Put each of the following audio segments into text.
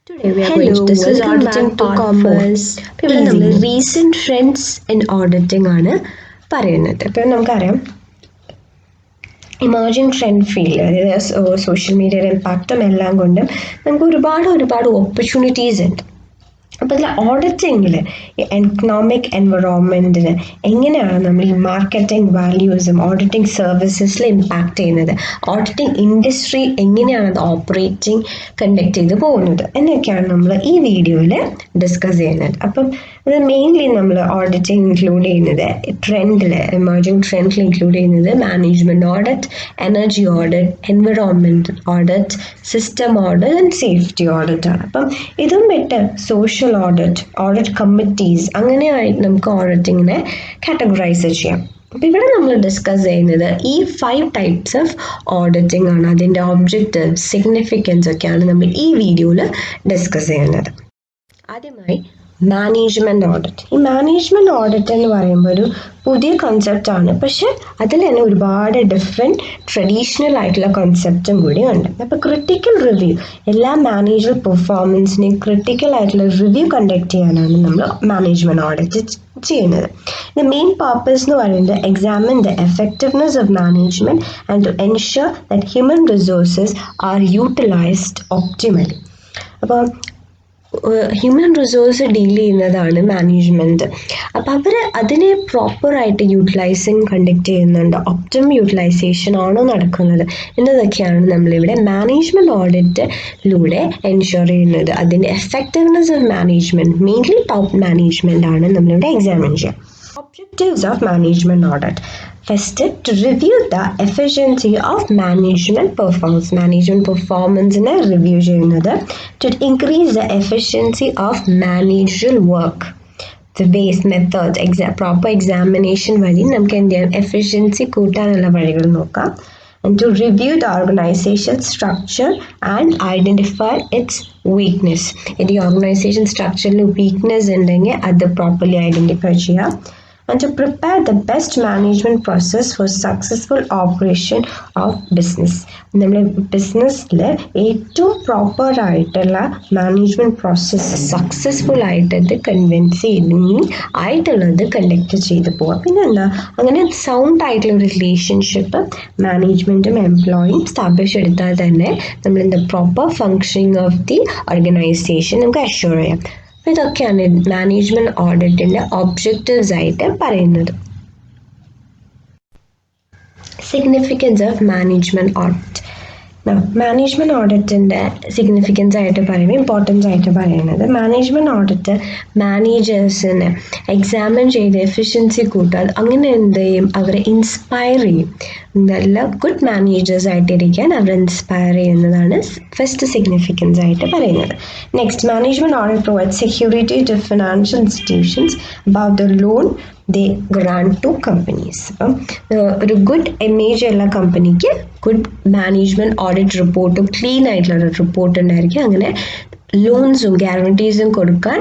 Today we are Hello, going to discuss welcome auditing back to part 4. Commerce ഇവിടെ നമ്മൾ Easy. Recent trends in auditing ആണ് പറയുന്നത്. ഇപ്പം നമുക്കറിയാം ഇമേർജിംഗ് ട്രെൻഡ് ഫീൽഡ്, അതായത് സോഷ്യൽ മീഡിയയുടെ ഇമ്പാക്റ്റും എല്ലാം കൊണ്ടും നമുക്ക് ഒരുപാട് ഓപ്പർച്യൂണിറ്റീസ് ഉണ്ട്. അപ്പോൾ ഇതിൽ ഓഡിറ്റിങ്ങിൽ എക്കണോമിക് എൻവറോൺമെൻറ്റിന് എങ്ങനെയാണ് നമ്മൾ ഈ മാർക്കറ്റിംഗ് വാല്യൂസും ഓഡിറ്റിംഗ് സർവീസസിൽ ഇമ്പാക്റ്റ് ചെയ്യുന്നത്, ഓഡിറ്റിംഗ് ഇൻഡസ്ട്രി എങ്ങനെയാണ് അത് ഓപ്പറേറ്റിംഗ് കണ്ടക്ട് ചെയ്ത് പോകുന്നത് എന്നൊക്കെയാണ് നമ്മൾ ഈ വീഡിയോയിൽ ഡിസ്കസ് ചെയ്യുന്നത്. അപ്പം ഇത് മെയിൻലി നമ്മൾ ഓഡിറ്റിംഗ് ഇൻക്ലൂഡ് ചെയ്യുന്നത് ട്രെൻഡിൽ, എമർജിംഗ് ട്രെൻഡിൽ ഇൻക്ലൂഡ് ചെയ്യുന്നത് management audit, energy audit, environment audit, system audit and safety audit ആണ്. അപ്പം ഇതും വിട്ട് സോഷ്യൽ ഓഡിറ്റ് കമ്മിറ്റീസ് അങ്ങനെയായിട്ട് നമുക്ക് ഓഡിറ്റിങ്ങിനെ കാറ്റഗറൈസ് ചെയ്യാം. അപ്പം ഇവിടെ നമ്മൾ ഡിസ്കസ് ചെയ്യുന്നത് ഈ 5 ടൈപ്സ് ഓഫ് ഓഡിറ്റിംഗ് ആണ്. അതിൻ്റെ ഒബ്ജക്റ്റീവ്, സിഗ്നിഫിക്കൻസ് ഒക്കെയാണ് നമ്മൾ ഈ വീഡിയോയിൽ ഡിസ്കസ് ചെയ്യുന്നത്. ആദ്യമായി മാനേജ്മെൻറ്റ് ഓഡിറ്റ്. ഈ മാനേജ്മെൻറ്റ് ഓഡിറ്റ് എന്ന് പറയുമ്പോൾ ഒരു പുതിയ കൺസെപ്റ്റ് ആണ്, പക്ഷെ അതിൽ തന്നെ ഒരുപാട് ഡിഫറെൻറ്റ് ട്രഡീഷണൽ ആയിട്ടുള്ള കൺസെപ്റ്റും കൂടി ഉണ്ട്. അപ്പോൾ ക്രിട്ടിക്കൽ റിവ്യൂ, എല്ലാ മാനേജർ പെർഫോമൻസിനെയും ക്രിട്ടിക്കൽ ആയിട്ടുള്ള റിവ്യൂ കണ്ടക്ട് ചെയ്യാനാണ് നമ്മൾ മാനേജ്മെൻറ്റ് ഓഡിറ്റ് ചെയ്യുന്നത്. ദ മെയിൻ പർപ്പസ് എന്ന് പറയുന്നത് examine the effectiveness of management and to ensure that human resources are utilised optimally. അപ്പോൾ ഹ്യൂമൻ റിസോഴ്സ് ഡീൽ ചെയ്യുന്നതാണ് മാനേജ്മെൻറ്റ്. അപ്പോൾ അവർ അതിനെ പ്രോപ്പറായിട്ട് യൂട്ടിലൈസിങ് കണ്ടക്ട് ചെയ്യുന്നുണ്ട്, ഒപ്റ്റിമം യൂട്ടിലൈസേഷൻ ആണോ നടക്കുന്നത് എന്നതൊക്കെയാണ് നമ്മളിവിടെ മാനേജ്മെൻറ്റ് ഓഡിറ്റിലൂടെ എൻഷുർ ചെയ്യുന്നത്. അതിൻ്റെ effectiveness of management, mainly top management ആണ് നമ്മളിവിടെ എക്സാമിൻ ചെയ്യുക. Objectives of management audit. First, to review the efficiency of management performance. Management performance in a review ചെയ്യുന്നത്. To increase the efficiency of managerial work. The base methods, proper examination വഴി നമുക്ക് എന്ത് ചെയ്യാം, efficiency കൂട്ടാനുള്ള വഴികൾ നോക്കാം. And to review the organization structure and identify its weakness. In the organization structure weakness ഉണ്ടെങ്കിൽ അത് properly identify ചെയ്യാം. And to prepare the best management process for successful operation of business. നമ്മൾ ബിസിനസ്സിൽ ഏറ്റവും പ്രോപ്പർ ആയിട്ടുള്ള മാനേജ്മെൻറ്റ് പ്രോസസ്സ് സക്സസ്ഫുൾ ആയിട്ട് അത് ആയിട്ടുള്ളത് കണ്ടക്ട് ചെയ്ത് പോവാം. പിന്നെ എന്താ, അങ്ങനെ സൗണ്ട് ആയിട്ടുള്ള ഒരു റിലേഷൻഷിപ്പ് മാനേജ്മെൻറ്റും എംപ്ലോയിയും സ്ഥാപിച്ചെടുത്താൽ തന്നെ നമ്മൾ എന്താ proper functioning of the organisation നമുക്ക് അഷ്യൂർ ചെയ്യാം. ഇതൊക്കെയാണ് മാനേജ്മെൻറ്റ് ഓഡിറ്റിൻ്റെ ഒബ്ജക്റ്റീവ്സ് ആയിട്ട് പറയുന്നത്. Significance of management audit. Management ഓഡിറ്റിൻ്റെ സിഗ്നിഫിക്കൻസ് ആയിട്ട് പറയുമ്പോൾ, ഇമ്പോർട്ടൻസ് ആയിട്ട് പറയുന്നത്, മാനേജ്മെൻറ്റ് ഓഡിറ്റ് മാനേജേഴ്സിനെ എക്സാമിൻ ചെയ്ത് എഫിഷ്യൻസി കൂട്ടാൻ അങ്ങനെ എന്ത് ചെയ്യും, അവരെ ഇൻസ്പയർ ചെയ്യും. നല്ല ഗുഡ് മാനേജേഴ്സ് ആയിട്ടിരിക്കാൻ അവർ ഇൻസ്പയർ ചെയ്യുന്നതാണ് ഫസ്റ്റ് സിഗ്നിഫിക്കൻസ് ആയിട്ട് പറയുന്നത്. Next, management audit provide security to financial institutions about the loan they grant to companies. അപ്പം ഒരു ഗുഡ് ഇമേജ് ഉള്ള കമ്പനിക്ക് ഗുഡ് മാനേജ്മെൻറ്റ് ഓഡിറ്റ് റിപ്പോർട്ടും ക്ലീൻ ആയിട്ടുള്ള റിപ്പോർട്ട് ഉണ്ടായിരിക്കും. അങ്ങനെ ലോൺസും ഗ്യാരണ്ടീസും കൊടുക്കാൻ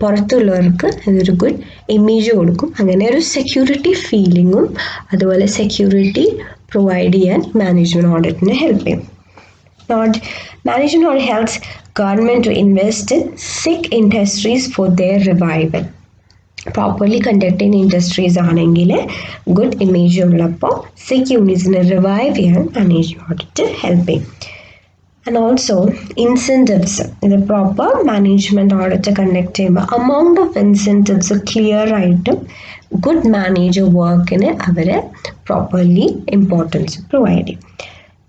പുറത്തുള്ളവർക്ക് അതൊരു ഗുഡ് ഇമേജ് കൊടുക്കും. അങ്ങനെ ഒരു സെക്യൂരിറ്റി ഫീലിങ്ങും അതുപോലെ സെക്യൂരിറ്റി പ്രൊവൈഡ് ചെയ്യാൻ മാനേജ്മെൻറ്റ് ഓഡിറ്റിനെ ഹെൽപ്പ് ചെയ്യും. Management audit helps government to invest in sick industries for their revival. Properly conduct ചെയ്യുന്ന ഇൻഡസ്ട്രീസ് ആണെങ്കിൽ ഗുഡ് ഇമേജ് ഉള്ളപ്പോൾ സിക്ക് യൂണിറ്റ്സിനെ റിവൈവ് ചെയ്യാൻ മാനേജ്മെൻറ്റ് ഓഡിറ്റ് ഹെൽപ്പ് ചെയ്യും. ആൻഡ് ഓൾസോ ഇൻസെൻറ്റീവ്സ്, ഇത് പ്രോപ്പർ മാനേജ്മെൻറ്റ് ഓഡിറ്റ് കണ്ടക്ട് ചെയ്യുമ്പോൾ അമൗണ്ട് ഓഫ് ഇൻസെൻറ്റീവ്സ് ക്ലിയർ ആയിട്ടും good manager വർക്കിന് അവർ പ്രോപ്പർലി ഇമ്പോർട്ടൻസ് പ്രൊവൈഡ് ചെയ്യും.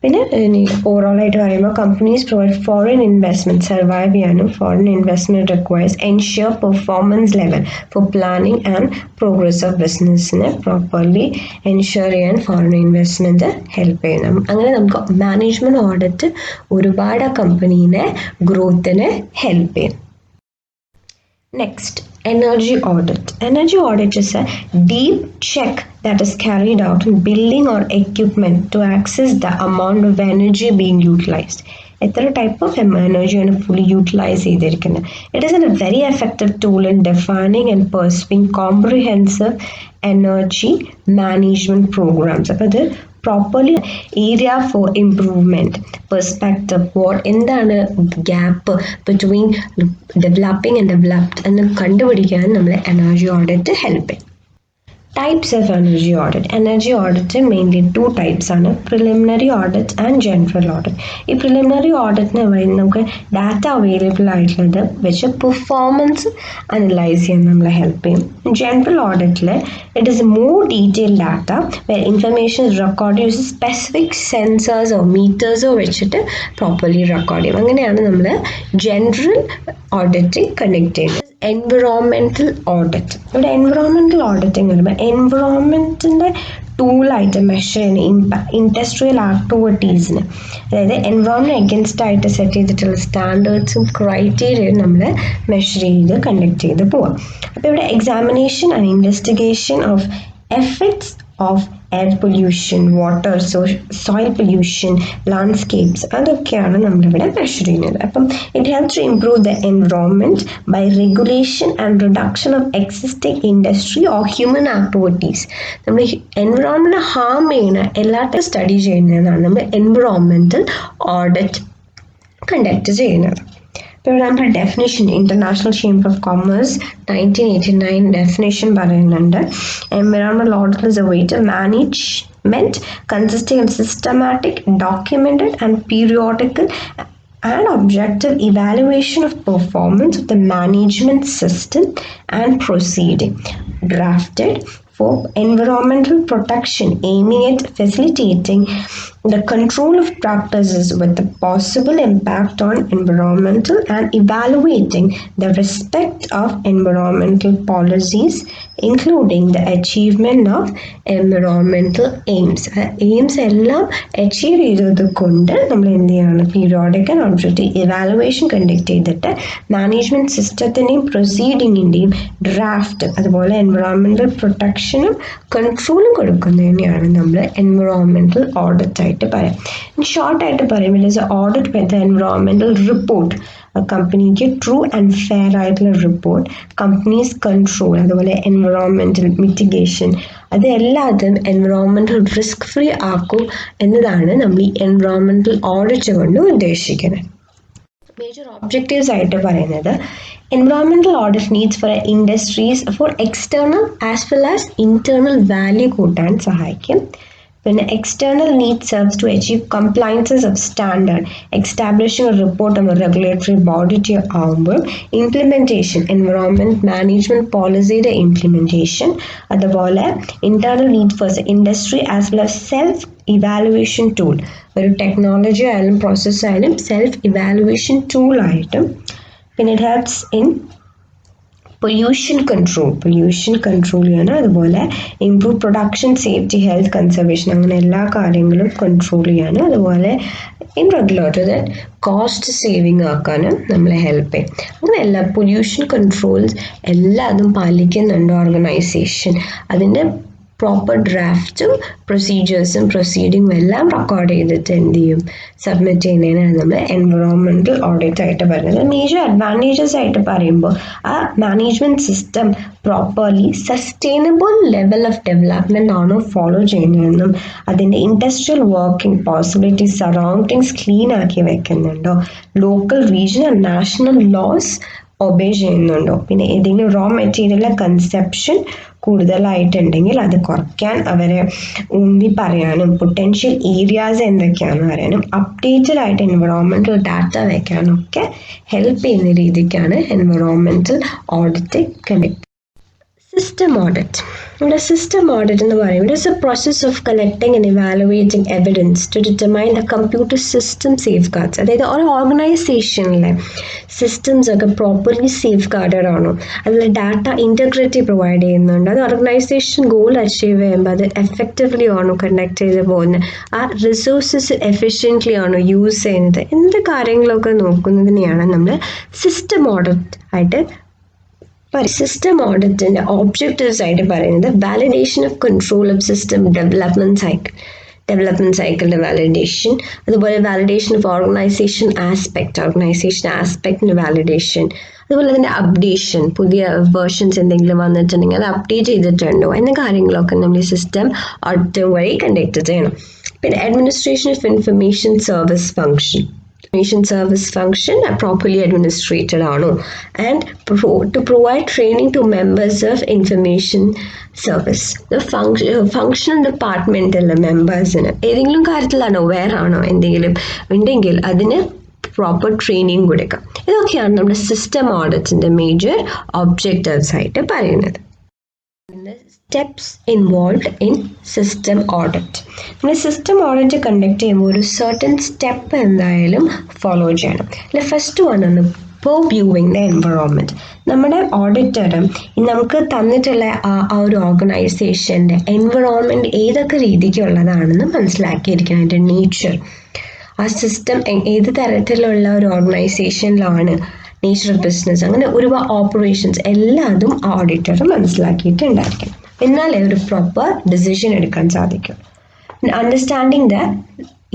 പിന്നെ ഓവറോൾ ആയിട്ട് പറയുമ്പോൾ companies provide foreign investment survive ചെയ്യാനും foreign investment requires ensure performance level for planning and progress of ബിസിനസ്സിനെ പ്രോപ്പർലി എൻഷ്യൂർ ചെയ്യാൻ ഫോറിൻ ഇൻവെസ്റ്റ്മെൻറ്റ് ഹെൽപ്പ് ചെയ്യണം. അങ്ങനെ നമുക്ക് മാനേജ്മെൻറ്റ് ഓഡിറ്റ് ഒരുപാട് കമ്പനീനെ ഗ്രോത്തിനെ ഹെൽപ്പ് ചെയ്യും. Next, energy audit. Energy audit is a deep check that is carried out in building or equipment to access the amount of energy being utilized. എത്ര type of എനർജിയാണ് fully utilize ചെയ്തിരിക്കുന്നത്. It is a very effective tool in defining and pursuing comprehensive energy management programmes. അപ്പോൾ ഇത് properly area for improvement perspective what എന്താണ് gap between developing and developed എന്ന് കണ്ടുപിടിക്കാൻ നമ്മളെ energy audit help ചെയ്യും. Types of energy audit. Energy audit mainly two types ആണ് preliminary audit and general audit. ഈ preliminary audit നമുക്ക് ഡാറ്റ അവൈലബിൾ ആയിട്ടുള്ളത് വെച്ച് പെർഫോമൻസ് അനലൈസ് ചെയ്യാൻ നമ്മളെ ഹെൽപ്പ് ചെയ്യും. ജനറൽ ഓഡിറ്റിൽ it is more detailed data where information is recorded using specific sensors or meters വെച്ചിട്ട് പ്രോപ്പർലി റെക്കോർഡ് ചെയ്യും. അങ്ങനെയാണ് നമ്മൾ ജനറൽ ഓഡിറ്റിംഗ് കണ്ടക്ട് ചെയ്യുന്നത്. Environmental audit. ഇവിടെ എൻവിറോൺമെന്റൽ ഓഡിറ്റിംഗ് വരുമ്പോൾ എൻവിറോൺമെന്റിന്റെ ടൂളായിട്ട് മെഷർ ചെയ്യുന്ന ഇൻഡസ്ട്രിയൽ ആക്ടിവിറ്റീസിന്, അതായത് എൻവിറോൺമെന്റ് അഗൻസ്റ്റ് ആയിട്ട് സെറ്റ് ചെയ്തിട്ടുള്ള സ്റ്റാൻഡേർഡ്സും ക്രൈറ്റീരിയയും നമ്മൾ മെഷർ ചെയ്ത് കണ്ടക്ട് ചെയ്ത് പോവാം. അപ്പോൾ ഇവിടെ examination and investigation of effects of air pollution, water, soil pollution, landscapes അതൊക്കെയാണ് നമ്മളിവിടെ മെഷർ ചെയ്യുന്നത്. അപ്പം it helps to improve the environment by regulation and reduction of existing industry or human activities. നമ്മൾ എൻവറോൺമെന്റ് ഹാം ചെയ്യുന്ന എല്ലാത്തും study ചെയ്യുന്നതാണ് നമ്മൾ environmental audit conduct ചെയ്യുന്നത്. For example, definition, International Chamber of Commerce 1989 definition പറയുന്നുണ്ട്. Environmental audit is a way to management consisting of systematic, documented and periodical and objective evaluation of performance of the management system and proceeding. Drafted for environmental protection, aiming at facilitating the control of practices with the possible impact on environmental and evaluating the respect of environmental policies, including the achievement of environmental aims. Aims എല്ലാം achieve ചെയ്തത് കൊണ്ട് നമ്മൾ എന്ത് ചെയ്യണം, periodic and objective evaluation conduct ചെയ്തിട്ട് management സിസ്റ്റത്തിൻ്റെയും പ്രൊസീഡിങ്ങിൻ്റെയും draft അതുപോലെ എൻവിറോൺമെന്റൽ പ്രൊട്ടക്ഷനും കൺട്രോളും കൊടുക്കുന്നതിനെയാണ് നമ്മൾ എൻവിറോൺമെന്റൽ ഓഡിറ്റ് ആയിട്ട് പറയാം. ഷോർട്ടായിട്ട് പറയുമ്പോൾ it is audit with environmental report, കമ്പനിക്ക് ട്രൂ ആൻഡ് ഫെയർ ആയിട്ടുള്ള റിപ്പോർട്ട്, കമ്പനീസ് കൺട്രോൾ അതുപോലെ എൻവിറോൺമെന്റൽ മിറ്റിഗേഷൻ അതെല്ലാതും എൻവിറോൺമെന്റൽ റിസ്ക് ഫ്രീ ആക്കും എന്നതാണ് നമ്മൾ ഈ എൻവിറോൺമെന്റൽ ഓഡിറ്റ് കൊണ്ട് ഉദ്ദേശിക്കുന്നത്. മേജർ ഒബ്ജക്റ്റീവ്സ് ആയിട്ട് പറയുന്നത് environmental audit needs for industries for external as well as internal value കൂട്ടാൻ സഹായിക്കും. പിന്നെ external needs serves to achieve compliances of standard, establishing a report on a regulatory body ആവുമ്പോൾ implementation, environment management policyയുടെ implementation, അതുപോലെ internal need for the industry as well as self evaluation tool, ഒരു technology ആയാലും process ആയാലും self evaluation tool ആയിട്ടും. പിന്നെ it helps in pollution control ചെയ്യണം, അതുപോലെ improve production safety health conservation അങ്ങനെ എല്ലാ കാര്യങ്ങളും കൺട്രോൾ ചെയ്യാനും അതുപോലെ ഇൻ റെഗുലേറ്ററി കോസ്റ്റ് സേവിങ് ആക്കാനും നമ്മളെ ഹെൽപ്പ് ചെയ്യും. അങ്ങനെ എല്ലാ പൊല്യൂഷൻ കൺട്രോൾസ് എല്ലാതും പാലിക്കുന്നുണ്ട് ഓർഗനൈസേഷൻ. അതിൻ്റെ പ്രോപ്പർ ഡ്രാഫ്റ്റും പ്രൊസീജിയേഴ്സും പ്രൊസീഡിങ്ങും എല്ലാം റെക്കോർഡ് ചെയ്തിട്ട് എന്ത് ചെയ്യും, സബ്മിറ്റ് ചെയ്യുന്നതിനാണ് നമ്മൾ എൻവിറോൺമെന്റൽ ഓഡിറ്റ് ആയിട്ട് പറയുന്നത്. മേജർ അഡ്വാൻറ്റേജസ് ആയിട്ട് പറയുമ്പോൾ ആ management system properly sustainable level of development ആണോ ഫോളോ ചെയ്യുന്നതെന്നും അതിൻ്റെ industrial working possibilities surroundings clean ആക്കി വെക്കുന്നുണ്ടോ, local regional national laws obey ചെയ്യുന്നുണ്ടോ, പിന്നെ ഏതെങ്കിലും റോ മെറ്റീരിയലിലെ കൺസെപ്ഷൻ കൂടുതലായിട്ടുണ്ടെങ്കിൽ അത് കുറയ്ക്കാൻ അവരെ ഊന്നി പറയാനും പൊട്ടൻഷ്യൽ ഏരിയാസ് എന്തൊക്കെയാണെന്ന് പറയാനും അപ്ഡേറ്റഡ് ആയിട്ട് എൻവിറോൺമെന്റൽ ഡാറ്റ വയ്ക്കാനും ഒക്കെ ഹെൽപ്പ് ചെയ്യുന്ന രീതിക്കാണ് environmental audit conduct. System audit. ഇവിടെ സിസ്റ്റം ഓഡിറ്റ് എന്ന് പറയുമ്പോൾ it's a process of collecting and evaluating evidence to determine the computer system safeguards. അതായത് ഒരു ഓർഗനൈസേഷനിലെ സിസ്റ്റംസ് ഒക്കെ പ്രോപ്പർലി സേഫ് ഗാർഡഡ് ആണോ, അതിൽ ഡാറ്റ ഇൻറ്റഗ്രിറ്റി പ്രൊവൈഡ് ചെയ്യുന്നുണ്ട്, അത് ഓർഗനൈസേഷൻ ഗോൾ അച്ചീവ് ചെയ്യുമ്പോൾ അത് എഫക്റ്റീവ്ലി ആണോ കണ്ടക്ട് ചെയ്ത് പോകുന്നത്, ആ റിസോഴ്സസ് എഫിഷ്യൻ്റ്ലി ആണോ യൂസ് ചെയ്യുന്നത്, എന്ത് കാര്യങ്ങളൊക്കെ നോക്കുന്നതിനെയാണ് നമ്മൾ സിസ്റ്റം ഓഡിറ്റ് ആയിട്ട്. സിസ്റ്റം ഓഡിറ്റിന്റെ ഒബ്ജക്റ്റീവ്സ് ആയിട്ട് പറയുന്നത് validation of control of system development സൈക്കിളിന്റെ വാലിഡേഷൻ, അതുപോലെ വാലിഡേഷൻ ഓഫ് ഓർഗനൈസേഷൻ ആസ്പെക്ടിന്റെ വാലിഡേഷൻ, അതുപോലെ തന്നെ അപ്ഡേഷൻ, പുതിയ വേർഷൻസ് എന്തെങ്കിലും വന്നിട്ടുണ്ടെങ്കിൽ അത് അപ്ഡേറ്റ് ചെയ്തിട്ടുണ്ടോ എന്ന കാര്യങ്ങളൊക്കെ നമ്മൾ ഈ സിസ്റ്റം ഓഡിറ്റിംഗ് വഴി കണ്ടക്ട് ചെയ്യണം. പിന്നെ administration of information service function. Information service function properly administrated ആണോ, and to provide training to members of information service. The functional departmental മെമ്പേഴ്സിന് ഏതെങ്കിലും കാര്യത്തിലാണോ aware ആണോ എന്തെങ്കിലും ഉണ്ടെങ്കിൽ അതിന് പ്രോപ്പർ ട്രെയിനിങ് കൊടുക്കാം. ഇതൊക്കെയാണ് നമ്മുടെ സിസ്റ്റം ഓഡിറ്റിന്റെ മേജർ ഒബ്ജക്റ്റീവ്സ് ആയിട്ട് പറയുന്നത്. Steps involve in system audit. നമ്മൾ സിസ്റ്റം ഓഡിറ്റ് കണ്ടക്ട് ചെയ്യുമ്പോൾ ഒരു സർട്ടൻ സ്റ്റെപ്പ് എന്തായാലും ഫോളോ ചെയ്യണം. അല്ലെ first one viewing the environment. നമ്മുടെ ഓഡിറ്റർ നമുക്ക് തന്നിട്ടുള്ള ആ ഒരു ഓർഗനൈസേഷന്റെ എൻവറോൺമെന്റ് ഏതൊക്കെ രീതിക്കുള്ളതാണെന്ന് മനസ്സിലാക്കിയിരിക്കണം. അതിന്റെ നേച്ചർ, ആ സിസ്റ്റം ഏത് തരത്തിലുള്ള ഒരു ഓർഗനൈസേഷനിലാണ്, നേച്ചർ ഓഫ് ബിസിനസ്, അങ്ങനെ ഒരുപാട് ഓപ്പറേഷൻസ് എല്ലാതും ഓഡിറ്റർ മനസ്സിലാക്കിയിട്ടുണ്ടായിരിക്കണം. എന്നാലേ ഒരു പ്രോപ്പർ ഡിസിഷൻ എടുക്കാൻ സാധിക്കും. അണ്ടർസ്റ്റാൻഡിങ് ദ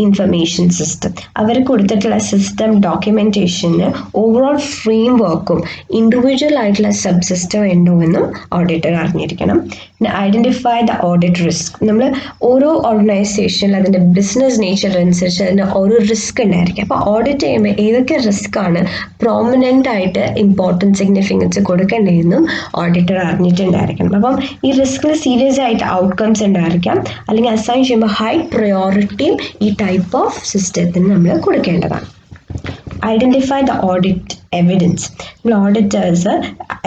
ഇൻഫർമേഷൻ സിസ്റ്റം, അവർ കൊടുത്തിട്ടുള്ള സിസ്റ്റം ഡോക്യുമെന്റേഷന് ഓവറോൾ ഫ്രെയിം വർക്കും ഇൻഡിവിജ്വൽ ആയിട്ടുള്ള സബ് സിസ്റ്റം ഉണ്ടോ എന്നും ഓഡിറ്റർ അറിഞ്ഞിരിക്കണം. പിന്നെ ഐഡന്റിഫൈ ദ ഓഡിറ്റ് റിസ്ക്. നമ്മൾ ഓരോ ഓർഗനൈസേഷനിൽ അതിന്റെ ബിസിനസ് നേച്ചർ അനുസരിച്ച് അതിന് ഓരോ റിസ്ക് ഉണ്ടായിരിക്കും. അപ്പോൾ ഓഡിറ്റ് ചെയ്യുമ്പോൾ ഏതൊക്കെ റിസ്ക് ആണ് പ്രോമിനന്റ് ആയിട്ട് ഇമ്പോർട്ടൻസ് സിഗ്നിഫിക്കൻസ് കൊടുക്കേണ്ടതെന്നും ഓഡിറ്റർ അറിഞ്ഞിട്ടുണ്ടായിരിക്കണം. അപ്പം ഈ റിസ്കിൽ സീരിയസ് ആയിട്ട് ഔട്ട്കംസ് ഉണ്ടായിരിക്കാം, അല്ലെങ്കിൽ അസൈൻ ചെയ്യുമ്പോൾ ഹൈ പ്രയോറിറ്റിയും ഈ ടൈപ്പ് ഓഫ് സിസ്റ്റത്തിന് നമ്മൾ കൊടുക്കേണ്ടതാണ്. Identify the audit evidence. നമ്മൾ ഓഡിറ്റേഴ്സ്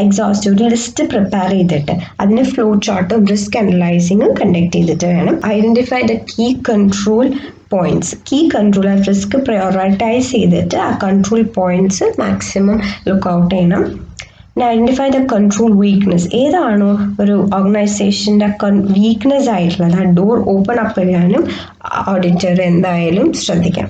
എക്സോസ്റ്റീവ് ലിസ്റ്റ് പ്രിപ്പയർ ചെയ്തിട്ട് അതിന് ഫ്ലോ ചാർട്ടും റിസ്ക് അനലൈസിങ്ങും കണ്ടക്ട് ചെയ്തിട്ട് വേണം. Identify the key control points. Key control risk prioritise ചെയ്തിട്ട് ആ control points maximum look out ചെയ്യണം. Identify the control weakness. ഏതാണോ ഒരു ഓർഗനൈസേഷൻ്റെ വീക്ക്നെസ് ആയിട്ടുള്ളത് ആ ഡോർ ഓപ്പൺ അപ്പ് ചെയ്യാനും ഓഡിറ്റർ എന്തായാലും ശ്രദ്ധിക്കാം.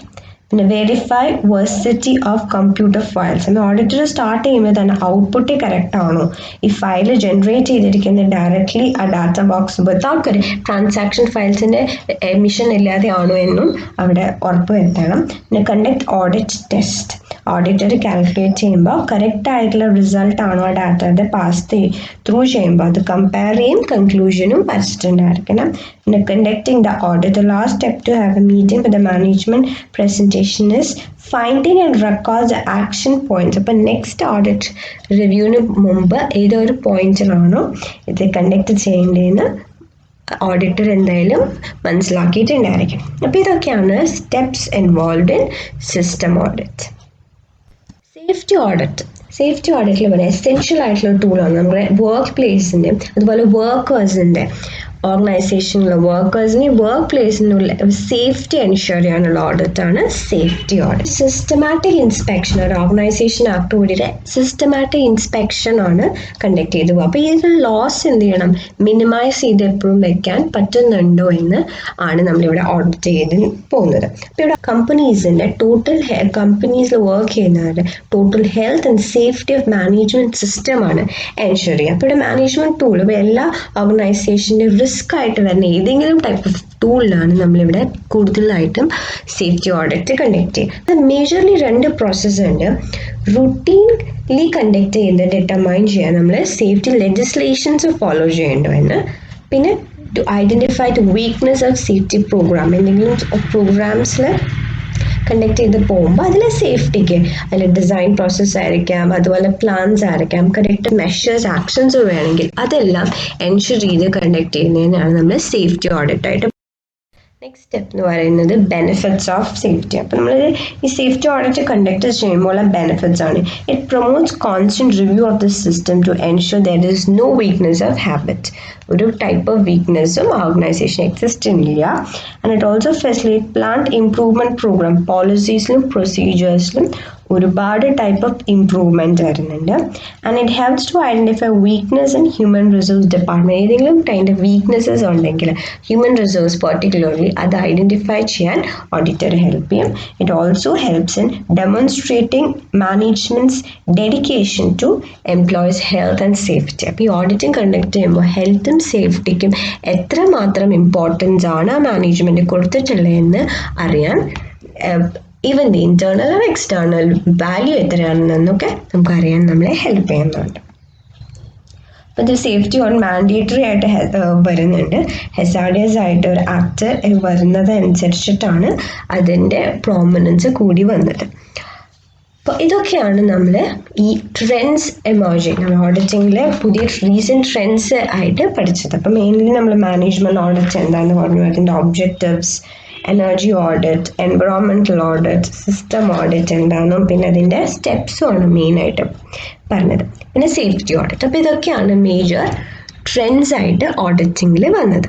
പിന്നെ verify veracity of computer files. Auditor start ചെയ്യുമ്പോൾ തന്നെ ഔട്ട്പുട്ട് കറക്റ്റ് ആണോ, ഈ ഫയൽ ജനറേറ്റ് ചെയ്തിരിക്കുന്നത് ഡയറക്ട്ലി ആ ഡാറ്റ ബോക്സ് വിത്തൗട്ട് ട്രാൻസാക്ഷൻ ഫയൽസിന്റെ എമിഷൻ ഇല്ലാതെ ആണോ എന്നും അവിടെ ഉറപ്പ് വരുത്തണം. പിന്നെ conduct audit test. Auditor calculate ചെയ്യുമ്പോൾ കറക്റ്റ് ആയിട്ടുള്ള റിസൾട്ട് ആണോ ആ ഡാറ്റയുടെ പാസ് ത്രൂ ചെയ്യുമ്പോൾ അത് കമ്പയർ ചെയ്യും കൺക്ലൂഷനും വരച്ചിട്ടുണ്ടായിരിക്കണം. പിന്നെ conducting the audit. Last step to have a meeting with the management presentation is finding and record the action points. അപ്പോൾ നെക്സ്റ്റ് ഓഡിറ്റ് റിവ്യൂവിന് മുമ്പ് ഏതൊരു പോയിന്റിലാണോ ഇത് കണ്ടക്ട് ചെയ്യേണ്ടതെന്ന് ഓഡിറ്റർ എന്തായാലും മനസ്സിലാക്കിയിട്ടുണ്ടായിരിക്കും. അപ്പോൾ ഇതൊക്കെയാണ് steps involve in system audit. Safety audit. Safety ഓഡിറ്റിൽ പറയുന്നത് എസെൻഷ്യൽ ആയിട്ടുള്ള ടൂളാണ്. നമ്മുടെ വർക്ക് പ്ലേസിൻ്റെ അതുപോലെ വർക്കേഴ്സിൻ്റെ ഓർഗനൈസേഷനിലെ വർക്കേഴ്സിന് വർക്ക് പ്ലേസിനുള്ള സേഫ്റ്റി എൻഷുർ ചെയ്യാനുള്ള ഓഡിറ്റാണ് സേഫ്റ്റി ഓഡിറ്റ്. സിസ്റ്റമാറ്റിക് ഇൻസ്പെക്ഷൻ, ഒരു ഓർഗനൈസേഷൻ ആക്ടിവിറ്റിയുടെ സിസ്റ്റമാറ്റിക് ഇൻസ്പെക്ഷൻ ആണ് കണ്ടക്ട് ചെയ്തു പോകുക. അപ്പോൾ ഇതിൽ ലോസ് എന്ത് ചെയ്യണം, മിനിമൈസ് ചെയ്ത് എപ്പോഴും വെക്കാൻ പറ്റുന്നുണ്ടോ എന്ന് ആണ് നമ്മളിവിടെ ഓഡിറ്റ് ചെയ്ത് പോകുന്നത്. അപ്പോൾ ഇവിടെ കമ്പനീസിൻ്റെ കമ്പനീസിൽ വർക്ക് ചെയ്യുന്നവരുടെ total health and safety of management സിസ്റ്റമാണ് എൻഷുർ ചെയ്യുക. അപ്പോൾ ഇവിടെ മാനേജ്മെന്റ് ടൂൾ ഇപ്പോൾ എല്ലാ ഓർഗനൈസേഷൻ്റെ റിസ്ക് ആയിട്ട് വരുന്ന ഏതെങ്കിലും ടൈപ്പ് ഓഫ് ടൂളിലാണ് നമ്മളിവിടെ കൂടുതലായിട്ടും സേഫ്റ്റി ഓഡിറ്റ് കണ്ടക്ട് ചെയ്യുക. മേജർലി രണ്ട് പ്രോസസ്സ് ഉണ്ട്. റുട്ടീൻലി കണ്ടക്ട് ചെയ്യുന്നത് ഡിറ്റർമൈൻ ചെയ്യാൻ നമ്മൾ സേഫ്റ്റി ലെജിസ്ലേഷൻസ് ഫോളോ ചെയ്യേണ്ടോ എന്ന്. പിന്നെ to identify the weakness of safety programme. എന്തെങ്കിലും പ്രോഗ്രാംസിൽ കണ്ടക്ട് ചെയ്ത് പോകുമ്പോൾ അതിൽ സേഫ്റ്റിക്ക് അതിൽ ഡിസൈൻ പ്രോസസ്സ് ആയിരിക്കാം, അതുപോലെ പ്ലാൻസ് ആയിരിക്കാം, കറക്റ്റ് മെഷേഴ്സ് ആക്ഷൻസ് വേണമെങ്കിൽ അതെല്ലാം എൻഷുർ ചെയ്ത് കണ്ടക്ട് ചെയ്യുന്നതിനാണ് നമ്മൾ സേഫ്റ്റി ഓഡിറ്റ് ആയിട്ട്. നെക്സ്റ്റ് സ്റ്റെപ്പ് എന്ന് പറയുന്നത് ബെനിഫിറ്റ്സ് ഓഫ് സേഫ്റ്റി. അപ്പോൾ നമ്മൾ ഈ സേഫ്റ്റി ഓഡിറ്റ് കണ്ടക്ട് ചെയ്യുമ്പോൾ ബെനിഫിറ്റ്സ് ആണ്. It promotes constant review of the system to ensure there is no weakness of habit. ഒരു ടൈപ്പ് ഓഫ് വീക്ക്നെസ്സും ഓർഗനൈസേഷൻ എക്സിസ്റ്റ് ഇല്ല. And it also facilitate plant improvement programme. പോളിസീസിലും പ്രൊസീജിയേഴ്സിലും ഒരുപാട് ടൈപ്പ് ഓഫ് ഇംപ്രൂവ്മെന്റ് വരുന്നുണ്ട്. And it helps to identify weakness in human resource department. ഏതെങ്കിലും type of weaknesses ഉണ്ടെങ്കിൽ human resource particularly അത് ഐഡന്റിഫൈ ചെയ്യാൻ ഓഡിറ്റർ ഹെൽപ്പ് ചെയ്യും. It also helps in demonstrating management's dedication to employees health and safety. അപ്പോൾ ഈ auditing conduct ചെയ്യുമ്പോൾ ഹെൽത്തും സേഫ്റ്റിക്കും എത്രമാത്രം importance ആണ് ആ മാനേജ്മെന്റ് കൊടുത്തിട്ടുള്ളതെന്ന് അറിയാൻ even the internal and external value എത്രയാണെന്നൊക്കെ നമുക്കറിയാൻ നമ്മളെ ഹെൽപ്പ് ചെയ്യുന്നുണ്ട്. അപ്പോൾ ഇത് സേഫ്റ്റി ഓൺ മാൻഡേറ്ററി ആയിട്ട് വരുന്നുണ്ട്. ഹെസാഡിയസ് ആയിട്ട് ഒരു ആക്ട് വരുന്നത് അനുസരിച്ചിട്ടാണ് അതിൻ്റെ പ്രോമിനൻസ് കൂടി വന്നത്. അപ്പോൾ ഇതൊക്കെയാണ് നമ്മൾ ഈ ട്രെൻഡ്സ് എമേർജിങ് നമ്മൾ ഓഡിറ്റിങ്ങിലെ പുതിയ റീസെൻറ്റ് ട്രെൻഡ്സ് ആയിട്ട് പഠിച്ചത്. അപ്പോൾ മെയിൻലി നമ്മൾ മാനേജ്മെൻറ്റ് ഓഡിറ്റ് എന്താണെന്ന് പറഞ്ഞു, അതിൻ്റെ objectives, energy audit, environmental audit, system audit എന്താണെന്നും പിന്നെ അതിൻ്റെ സ്റ്റെപ്സും ആണ് മെയിനായിട്ട് പറഞ്ഞത്. പിന്നെ സേഫ്റ്റി ഓഡിറ്റ്. അപ്പോൾ ഇതൊക്കെയാണ് മേജർ ട്രെൻഡ്സ് ആയിട്ട് ഓഡിറ്റിങ്ങിൽ വന്നത്.